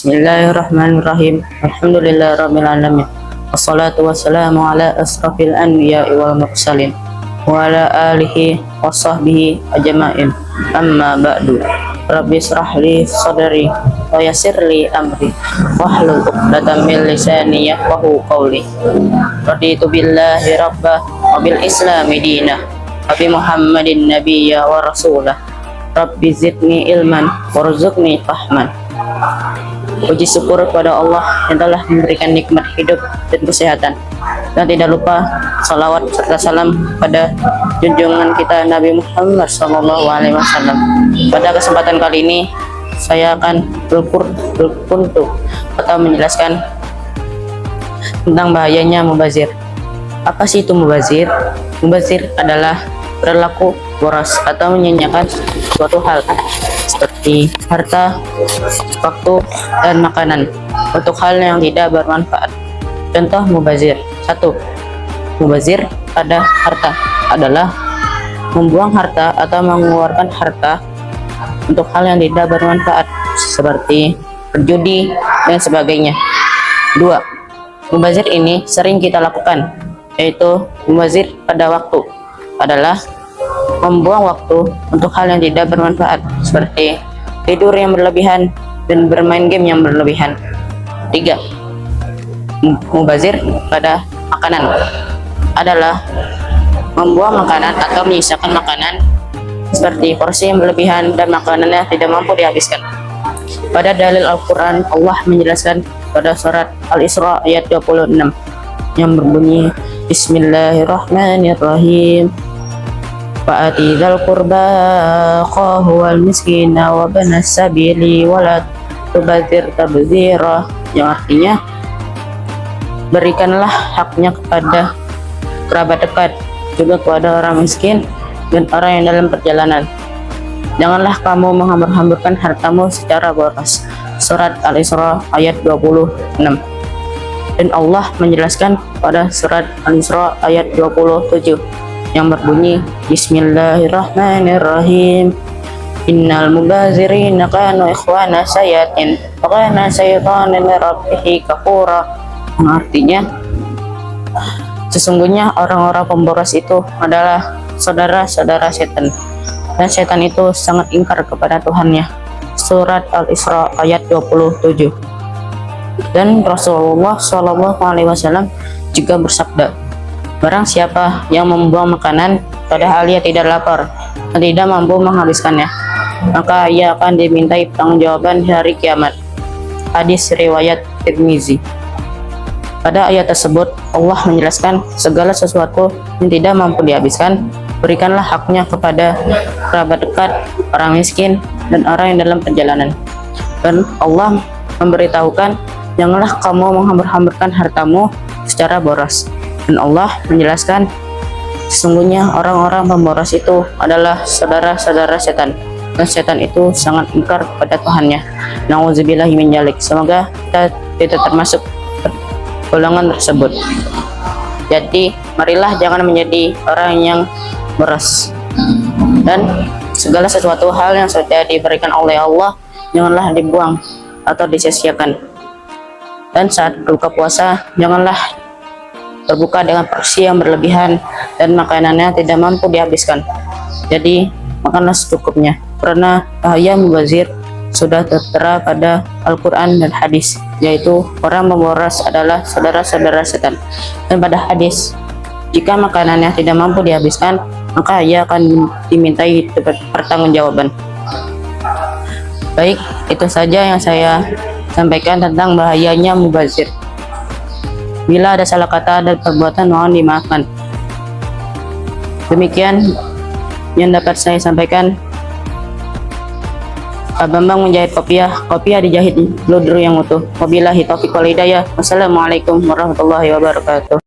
Bismillahirrahmanirrahim. Alhamdulillahirabbil alamin. Wassalatu wassalamu ala asrafil anbiya'i wal mursalin wa ala alihi wa sahbihi ajma'in. Amma ba'du. Rabbi israh li sadri wa yassir li amri wahlul 'uqdatam min lisani yafqahu qawli. Raditu billahi rabbah wa bil islami dinah wa bi Muhammadin nabiyya wa rasulah. Rabbi zidni ilman warzuqni fahman. Puji syukur kepada Allah yang telah memberikan nikmat hidup dan kesehatan, dan tidak lupa salawat serta salam pada junjungan kita Nabi Muhammad SAW. Pada kesempatan kali ini saya akan berkuntuk atau menjelaskan tentang bahayanya mubazir. Apa sih itu mubazir? Mubazir adalah perilaku boros atau menyanyiakan suatu hal seperti harta, waktu, dan makanan untuk hal yang tidak bermanfaat. Contoh mubazir. 1. Mubazir pada harta adalah membuang harta atau mengeluarkan harta untuk hal yang tidak bermanfaat seperti berjudi dan sebagainya. 2. Mubazir ini sering kita lakukan, yaitu mubazir pada waktu adalah membuang waktu untuk hal yang tidak bermanfaat seperti tidur yang berlebihan dan bermain game yang berlebihan. 3. Mubazir pada makanan adalah membuang makanan atau menyisakan makanan seperti porsi yang berlebihan dan makanannya tidak mampu dihabiskan. Pada dalil Al-Quran, Allah menjelaskan pada surat Al-Isra ayat 26 yang berbunyi, Bismillahirrahmanirrahim. Fa'ati dzal qurba qahu wal miskina wa banas sabili wa la tubadzir tabdzira, yang artinya berikanlah haknya kepada kerabat dekat, juga kepada orang miskin dan orang yang dalam perjalanan. Janganlah kamu menghambur-hamburkan hartamu secara boros. Surat Al-Isra ayat 26. Dan Allah menjelaskan pada surat Al-Isra ayat 27 yang berbunyi, Bismillahirrahmanirrahim. Innal mubazirina kanu ikhwana sayatin wa kana syaitanu li rabbih kafura. Artinya, sesungguhnya orang-orang pemboros itu adalah saudara-saudara setan, dan setan itu sangat ingkar kepada Tuhannya. Surat Al-Isra ayat 27. Dan Rasulullah SAW juga bersabda, barang siapa yang membuang makanan padahal ia tidak lapar dan tidak mampu menghabiskannya, maka ia akan dimintai pertanggungjawaban di hari kiamat. Hadis riwayat Tirmizi. Pada ayat tersebut Allah menjelaskan segala sesuatu yang tidak mampu dihabiskan, berikanlah haknya kepada kerabat dekat, orang miskin, dan orang yang dalam perjalanan. Dan Allah memberitahukan, janganlah kamu menghambur-hamburkan hartamu secara boros. Dan Allah menjelaskan, sesungguhnya orang-orang pemboros itu adalah saudara-saudara setan, dan setan itu sangat ingkar kepada Tuhannya. Nauzubillahi min dzalik. Semoga kita tidak termasuk golongan tersebut. Jadi marilah jangan menjadi orang yang boros, dan segala sesuatu hal yang sudah diberikan oleh Allah janganlah dibuang atau disia-siakan. Dan saat berbuka puasa janganlah berbuka dengan porsi yang berlebihan dan makanannya tidak mampu dihabiskan. Jadi makanlah secukupnya, karena bahaya mubazir sudah tertera pada Al-Quran dan hadis, yaitu orang pemboros adalah saudara-saudara setan. Dan pada hadis, jika makanannya tidak mampu dihabiskan, maka ia akan dimintai pertanggungjawaban. Baik, itu saja yang saya sampaikan tentang bahayanya mubazir. Bila ada salah kata dan perbuatan, mohon dimaafkan. Demikian yang dapat saya sampaikan. Pak Bambang menjahit kopiah dijahit ludur yang utuh. Wabillahi taufiq wal hidayah. Wassalamualaikum warahmatullahi wabarakatuh.